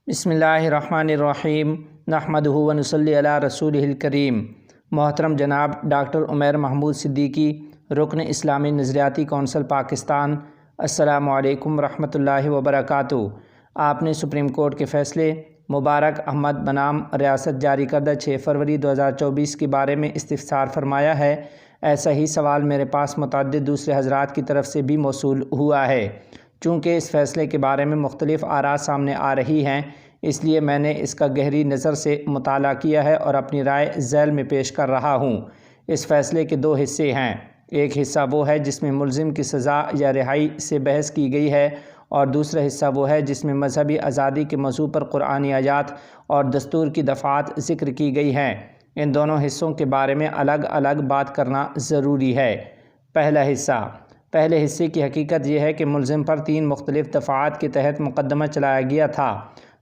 بسم اللہ الرحمن الرحیم نحمدہ و نصلی علی رسولہ الکریم۔ محترم جناب ڈاکٹر عمیر محمود صدیقی، رکن اسلامی نظریاتی کونسل پاکستان، السلام علیکم ورحمۃ اللہ وبرکاتہ۔ آپ نے سپریم کورٹ کے فیصلے مبارک احمد بنام ریاست جاری کردہ 6 فروری 2024 کے بارے میں استفسار فرمایا ہے۔ ایسا ہی سوال میرے پاس متعدد دوسرے حضرات کی طرف سے بھی موصول ہوا ہے۔ چونکہ اس فیصلے کے بارے میں مختلف آراء سامنے آ رہی ہیں، اس لیے میں نے اس کا گہری نظر سے مطالعہ کیا ہے اور اپنی رائے ذیل میں پیش کر رہا ہوں۔ اس فیصلے کے 2 حصے ہیں۔ ایک حصہ وہ ہے جس میں ملزم کی سزا یا رہائی سے بحث کی گئی ہے، اور دوسرا حصہ وہ ہے جس میں مذہبی آزادی کے موضوع پر قرآنی آیات اور دستور کی دفعات ذکر کی گئی ہیں۔ ان دونوں حصوں کے بارے میں الگ الگ بات کرنا ضروری ہے۔ پہلا حصہ۔ پہلے حصے کی حقیقت یہ ہے کہ ملزم پر 3 مختلف دفعات کے تحت مقدمہ چلایا گیا تھا۔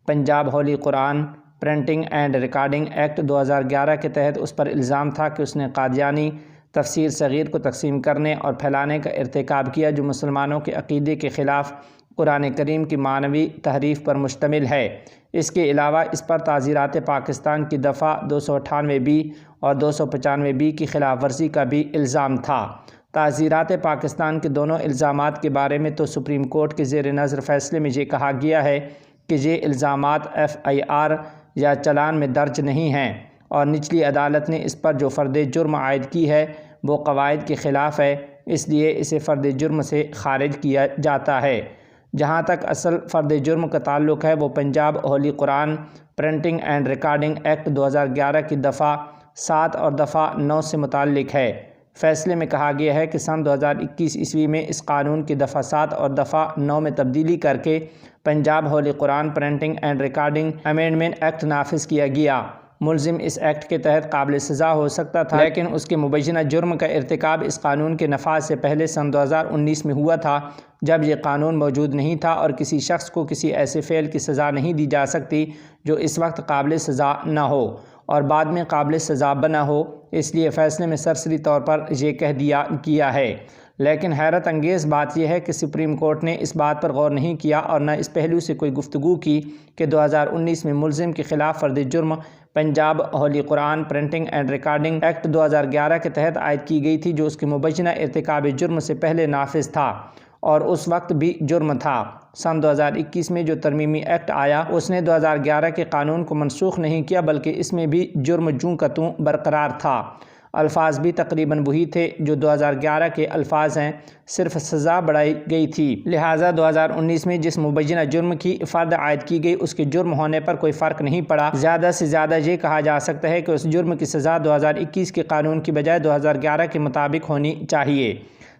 پنجاب ہولی قرآن پرنٹنگ اینڈ ریکارڈنگ ایکٹ 2011 کے تحت اس پر الزام تھا کہ اس نے قادیانی تفسیر صغیر کو تقسیم کرنے اور پھیلانے کا ارتکاب کیا، جو مسلمانوں کے عقیدے کے خلاف قرآن کریم کی معنوی تحریف پر مشتمل ہے۔ اس کے علاوہ اس پر تعزیرات پاکستان کی دفعہ 298B اور 295B کی خلاف ورزی کا بھی الزام تھا۔ تعزیرات پاکستان کے دونوں الزامات کے بارے میں تو سپریم کورٹ کے زیر نظر فیصلے میں یہ کہا گیا ہے کہ یہ الزامات FIR یا چلان میں درج نہیں ہیں، اور نچلی عدالت نے اس پر جو فرد جرم عائد کی ہے وہ قواعد کے خلاف ہے، اس لیے اسے فرد جرم سے خارج کیا جاتا ہے۔ جہاں تک اصل فرد جرم کا تعلق ہے، وہ پنجاب ہولی قرآن پرنٹنگ اینڈ ریکارڈنگ ایکٹ 2011 کی دفعہ 7 اور دفعہ 9 سے متعلق ہے۔ فیصلے میں کہا گیا ہے کہ سن 2021 عیسوی میں اس قانون کی دفعہ 7 اور دفعہ 9 میں تبدیلی کر کے پنجاب ہولی قرآن printing and recording amendment act نافذ کیا گیا۔ ملزم اس ایکٹ کے تحت قابل سزا ہو سکتا تھا، لیکن اس کے مبینہ جرم کا ارتکاب اس قانون کے نفاذ سے پہلے سن 2019 میں ہوا تھا، جب یہ قانون موجود نہیں تھا، اور کسی شخص کو کسی ایسے فعل کی سزا نہیں دی جا سکتی جو اس وقت قابل سزا نہ ہو اور بعد میں قابل سزا بنا ہو۔ اس لیے فیصلے میں سرسری طور پر یہ کہہ دیا گیا ہے۔ لیکن حیرت انگیز بات یہ ہے کہ سپریم کورٹ نے اس بات پر غور نہیں کیا اور نہ اس پہلو سے کوئی گفتگو کی کہ 2019 میں ملزم کے خلاف فرد جرم پنجاب ہولی قرآن پرنٹنگ اینڈ ریکارڈنگ ایکٹ 2011 کے تحت عائد کی گئی تھی، جو اس کے مبینہ ارتکاب جرم سے پہلے نافذ تھا اور اس وقت بھی جرم تھا۔ سن 2021 میں جو ترمیمی ایکٹ آیا، اس نے 2011 کے قانون کو منسوخ نہیں کیا، بلکہ اس میں بھی جرم جوں کا توں برقرار تھا۔ الفاظ بھی تقریباً وہی تھے جو 2011 کے الفاظ ہیں، صرف سزا بڑھائی گئی تھی۔ لہٰذا 2019 میں جس مبینہ جرم کی فرد عائد کی گئی، اس کے جرم ہونے پر کوئی فرق نہیں پڑا۔ زیادہ سے زیادہ یہ کہا جا سکتا ہے کہ اس جرم کی سزا 2021 کے قانون کی بجائے 2011 کے مطابق ہونی چاہیے۔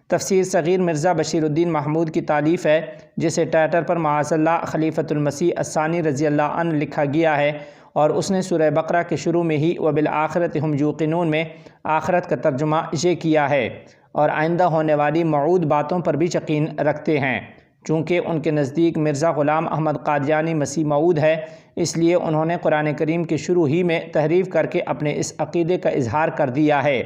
تفسیر صغیر مرزا بشیر الدین محمود کی تالیف ہے، جسے ٹویٹر پر معاذ اللہ خلیفۃ المسیح الثانی رضی اللہ عنہ لکھا گیا ہے، اور اس نے سورہ بقرہ کے شروع میں ہی وبالآخرۃ ھم یوقنون میں آخرت کا ترجمہ یہ کیا ہے، اور آئندہ ہونے والی موعود باتوں پر بھی یقین رکھتے ہیں۔ چونکہ ان کے نزدیک مرزا غلام احمد قادیانی مسیح موعود ہے، اس لیے انہوں نے قرآن کریم کے شروع ہی میں تحریف کر کے اپنے اس عقیدے کا اظہار کر دیا ہے۔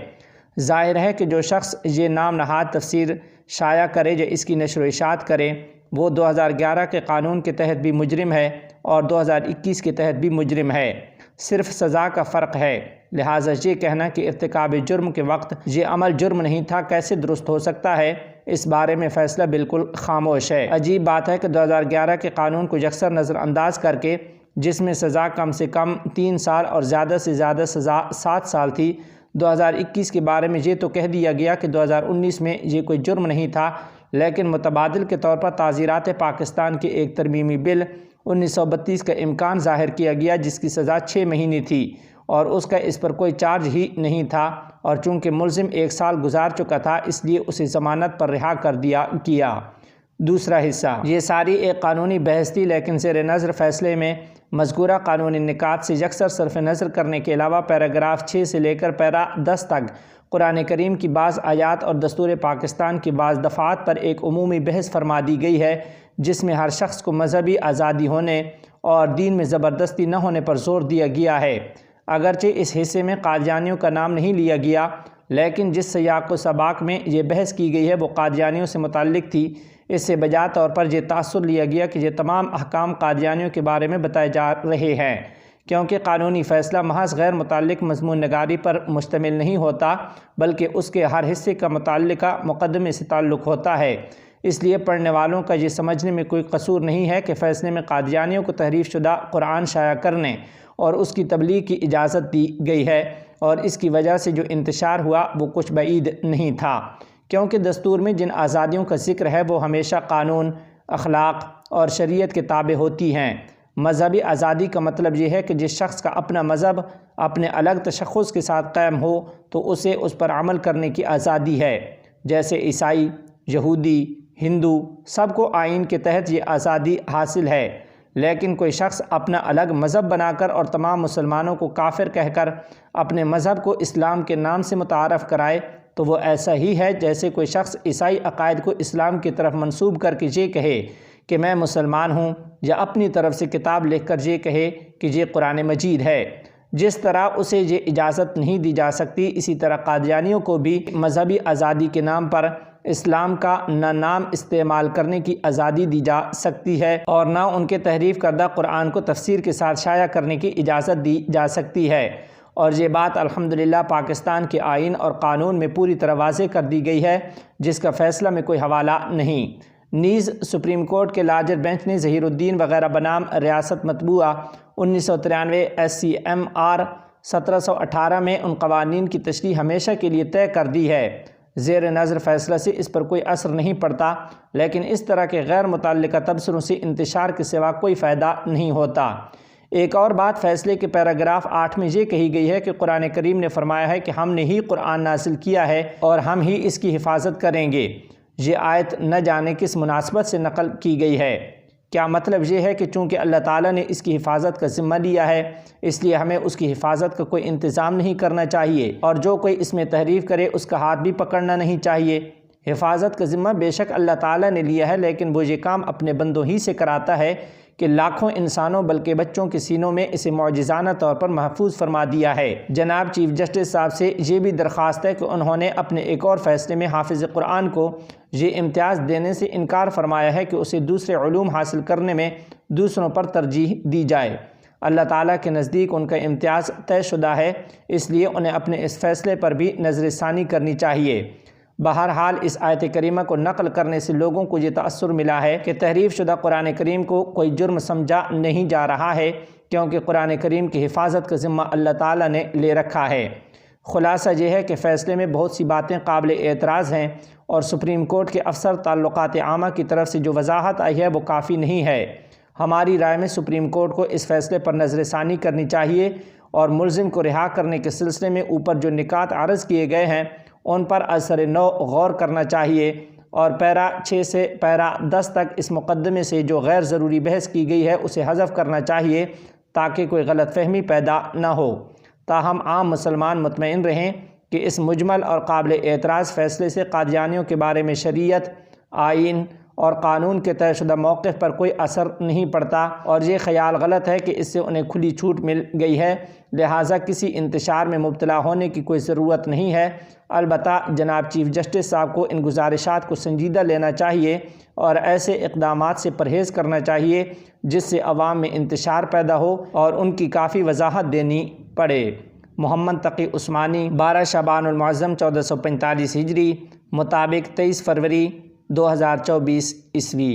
ظاہر ہے کہ جو شخص یہ نام نہاد تفسیر شائع کرے یا اس کی نشر و اشاعت کرے، وہ 2011 کے قانون کے تحت بھی مجرم ہے اور 2021 کے تحت بھی مجرم ہے، صرف سزا کا فرق ہے۔ لہٰذا یہ کہنا کہ ارتکاب جرم کے وقت یہ عمل جرم نہیں تھا کیسے درست ہو سکتا ہے، اس بارے میں فیصلہ بالکل خاموش ہے۔ عجیب بات ہے کہ 2011 کے قانون کو یکسر نظر انداز کر کے، جس میں سزا کم سے کم 3 سال اور زیادہ سے زیادہ سزا 7 سال تھی، 2021 کے بارے میں یہ تو کہہ دیا گیا کہ 2019 میں یہ کوئی جرم نہیں تھا، لیکن متبادل کے طور پر تعزیرات پاکستان کے ایک ترمیمی بل 1932 کا امکان ظاہر کیا گیا، جس کی سزا 6 مہینے تھی اور اس کا اس پر کوئی چارج ہی نہیں تھا، اور چونکہ ملزم 1 سال گزار چکا تھا، اس لیے اسے ضمانت پر رہا کر دیا گیا۔ دوسرا حصہ۔ یہ ساری ایک قانونی بحث تھی، لیکن زیر نظر فیصلے میں مذکورہ قانونی نکات سے یکسر صرف نظر کرنے کے علاوہ پیراگراف 6 سے لے کر پیرا 10 تک قرآن کریم کی بعض آیات اور دستور پاکستان کی بعض دفعات پر ایک عمومی بحث فرما دی گئی ہے، جس میں ہر شخص کو مذہبی آزادی ہونے اور دین میں زبردستی نہ ہونے پر زور دیا گیا ہے۔ اگرچہ اس حصے میں قادیانیوں کا نام نہیں لیا گیا، لیکن جس سیاق و سباق میں یہ بحث کی گئی ہے وہ قادیانیوں سے متعلق تھی۔ اس سے بجا طور پر یہ تاثر لیا گیا کہ یہ تمام احکام قادیانیوں کے بارے میں بتائے جا رہے ہیں، کیونکہ قانونی فیصلہ محض غیر متعلق مضمون نگاری پر مشتمل نہیں ہوتا، بلکہ اس کے ہر حصے کا متعلقہ مقدمے سے تعلق ہوتا ہے۔ اس لیے پڑھنے والوں کا یہ سمجھنے میں کوئی قصور نہیں ہے کہ فیصلے میں قادیانیوں کو تحریف شدہ قرآن شائع کرنے اور اس کی تبلیغ کی اجازت دی گئی ہے، اور اس کی وجہ سے جو انتشار ہوا وہ کچھ بعید نہیں تھا، کیونکہ دستور میں جن آزادیوں کا ذکر ہے وہ ہمیشہ قانون، اخلاق اور شریعت کے تابع ہوتی ہیں۔ مذہبی آزادی کا مطلب یہ ہے کہ جس شخص کا اپنا مذہب اپنے الگ تشخص کے ساتھ قائم ہو تو اسے اس پر عمل کرنے کی آزادی ہے، جیسے عیسائی، یہودی، ہندو، سب کو آئین کے تحت یہ آزادی حاصل ہے۔ لیکن کوئی شخص اپنا الگ مذہب بنا کر اور تمام مسلمانوں کو کافر کہہ کر اپنے مذہب کو اسلام کے نام سے متعارف کرائے تو وہ ایسا ہی ہے جیسے کوئی شخص عیسائی عقائد کو اسلام کی طرف منسوب کر کے یہ کہے کہ میں مسلمان ہوں، یا اپنی طرف سے کتاب لکھ کر یہ کہے کہ یہ قرآن مجید ہے۔ جس طرح اسے یہ اجازت نہیں دی جا سکتی، اسی طرح قادیانیوں کو بھی مذہبی آزادی کے نام پر اسلام کا نہ نام استعمال کرنے کی آزادی دی جا سکتی ہے، اور نہ ان کے تحریف کردہ قرآن کو تفسیر کے ساتھ شائع کرنے کی اجازت دی جا سکتی ہے۔ اور یہ بات الحمدللہ پاکستان کے آئین اور قانون میں پوری طرح واضح کر دی گئی ہے، جس کا فیصلہ میں کوئی حوالہ نہیں۔ نیز سپریم کورٹ کے لارجر بینچ نے ظہیر الدین وغیرہ بنام ریاست مطبوعہ 1993 SCMR 1718 میں ان قوانین کی تشریح ہمیشہ کے لیے طے کر دی ہے۔ زیر نظر فیصلہ سے اس پر کوئی اثر نہیں پڑتا، لیکن اس طرح کے غیر متعلقہ تبصروں سے انتشار کے سوا کوئی فائدہ نہیں ہوتا۔ ایک اور بات فیصلے کے پیراگراف 8 میں یہ کہی گئی ہے کہ قرآن کریم نے فرمایا ہے کہ ہم نے ہی قرآن نازل کیا ہے اور ہم ہی اس کی حفاظت کریں گے۔ یہ آیت نہ جانے کس مناسبت سے نقل کی گئی ہے۔ کیا مطلب یہ ہے کہ چونکہ اللہ تعالیٰ نے اس کی حفاظت کا ذمہ لیا ہے اس لیے ہمیں اس کی حفاظت کا کوئی انتظام نہیں کرنا چاہیے، اور جو کوئی اس میں تحریف کرے اس کا ہاتھ بھی پکڑنا نہیں چاہیے؟ حفاظت کا ذمہ بے شک اللہ تعالیٰ نے لیا ہے، لیکن وہ یہ کام اپنے بندوں ہی سے کراتا ہے کہ لاکھوں انسانوں بلکہ بچوں کے سینوں میں اسے معجزانہ طور پر محفوظ فرما دیا ہے۔ جناب چیف جسٹس صاحب سے یہ بھی درخواست ہے کہ انہوں نے اپنے ایک اور فیصلے میں حافظ قرآن کو یہ امتیاز دینے سے انکار فرمایا ہے کہ اسے دوسرے علوم حاصل کرنے میں دوسروں پر ترجیح دی جائے۔ اللہ تعالیٰ کے نزدیک ان کا امتیاز طے شدہ ہے، اس لیے انہیں اپنے اس فیصلے پر بھی نظر ثانی کرنی چاہیے۔ بہرحال اس آیت کریمہ کو نقل کرنے سے لوگوں کو یہ تأثر ملا ہے کہ تحریف شدہ قرآن کریم کو کوئی جرم سمجھا نہیں جا رہا ہے، کیونکہ قرآن کریم کی حفاظت کا ذمہ اللہ تعالیٰ نے لے رکھا ہے۔ خلاصہ یہ ہے کہ فیصلے میں بہت سی باتیں قابل اعتراض ہیں، اور سپریم کورٹ کے افسر تعلقات عامہ کی طرف سے جو وضاحت آئی ہے وہ کافی نہیں ہے۔ ہماری رائے میں سپریم کورٹ کو اس فیصلے پر نظر ثانی کرنی چاہیے، اور ملزم کو رہا کرنے کے سلسلے میں اوپر جو نکات عرض کیے گئے ہیں ان پر اثر نو غور کرنا چاہیے، اور پیرا 6 سے پیرا 10 تک اس مقدمے سے جو غیر ضروری بحث کی گئی ہے اسے حذف کرنا چاہیے، تاکہ کوئی غلط فہمی پیدا نہ ہو۔ تاہم عام مسلمان مطمئن رہیں کہ اس مجمل اور قابل اعتراض فیصلے سے قادیانیوں کے بارے میں شریعت، آئین اور قانون کے طے شدہ موقف پر کوئی اثر نہیں پڑتا، اور یہ خیال غلط ہے کہ اس سے انہیں کھلی چھوٹ مل گئی ہے، لہٰذا کسی انتشار میں مبتلا ہونے کی کوئی ضرورت نہیں ہے۔ البتہ جناب چیف جسٹس صاحب کو ان گزارشات کو سنجیدہ لینا چاہیے اور ایسے اقدامات سے پرہیز کرنا چاہیے جس سے عوام میں انتشار پیدا ہو اور ان کی کافی وضاحت دینی پڑے۔ محمد تقی عثمانی، 12 شعبان المعظم 1445 ہجری، مطابق 23 فروری 2024 عیسوی۔